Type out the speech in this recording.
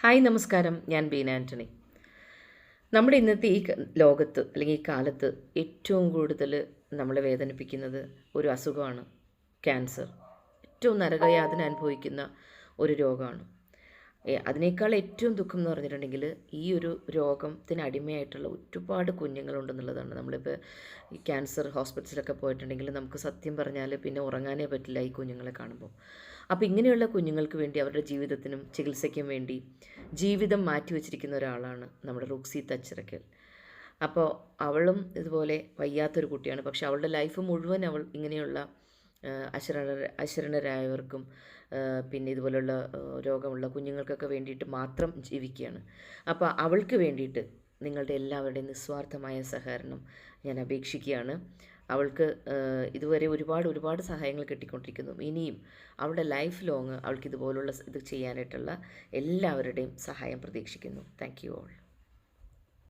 Hi നമസ്കാരം, ഞാൻ ബീന ആൻ്റണി. നമ്മുടെ ഇന്നത്തെ ഈ ലോകത്ത് അല്ലെങ്കിൽ ഈ കാലത്ത് ഏറ്റവും കൂടുതൽ നമ്മളെ വേദനിപ്പിക്കുന്നത് ഒരു അസുഖമാണ് ക്യാൻസർ. ഏറ്റവും നരകയാതന അനുഭവിക്കുന്ന ഒരു രോഗമാണ്. അതിനേക്കാൾ ഏറ്റവും ദുഃഖം എന്ന് പറഞ്ഞിട്ടുണ്ടെങ്കിൽ ഈ ഒരു രോഗത്തിന് അടിമയായിട്ടുള്ള ഒരുപാട് കുഞ്ഞുങ്ങളുണ്ടെന്നുള്ളതാണ്. നമ്മളിപ്പോൾ ഈ ക്യാൻസർ ഹോസ്പിറ്റലിലൊക്കെ പോയിട്ടുണ്ടെങ്കിൽ നമുക്ക് സത്യം പറഞ്ഞാൽ പിന്നെ ഉറങ്ങാനേ പറ്റില്ല ഈ കുഞ്ഞുങ്ങളെ കാണുമ്പോൾ. അപ്പോൾ ഇങ്ങനെയുള്ള കുഞ്ഞുങ്ങൾക്ക് വേണ്ടി അവരുടെ ജീവിതത്തിനും ചികിത്സയ്ക്കും വേണ്ടി ജീവിതം മാറ്റിവെച്ചിരിക്കുന്ന ഒരാളാണ് നമ്മുടെ റൂക്സി തച്ചിറക്കൽ. അപ്പോൾ അവളും ഇതുപോലെ വയ്യാത്തൊരു കുട്ടിയാണ്. പക്ഷെ അവളുടെ ലൈഫ് മുഴുവൻ അവൾ ഇങ്ങനെയുള്ള അശരണരായവർക്കും പിന്നെ ഇതുപോലുള്ള രോഗമുള്ള കുഞ്ഞുങ്ങൾക്കൊക്കെ വേണ്ടിയിട്ട് മാത്രം ജീവിക്കുകയാണ്. അപ്പോൾ അവൾക്ക് വേണ്ടിയിട്ട് നിങ്ങളുടെ എല്ലാവരുടെയും നിസ്വാർത്ഥമായ സഹകരണം ഞാൻ അപേക്ഷിക്കുകയാണ്. അവൾക്ക് ഇതുവരെ ഒരുപാട് സഹായങ്ങൾ കിട്ടിക്കൊണ്ടിരിക്കുന്നു. ഇനിയും അവളുടെ ലൈഫ് ലോങ് അവൾക്ക് ഇതുപോലുള്ള ഇത് ചെയ്യാനായിട്ടുള്ള എല്ലാവരുടെയും സഹായം പ്രതീക്ഷിക്കുന്നു. Thank you all.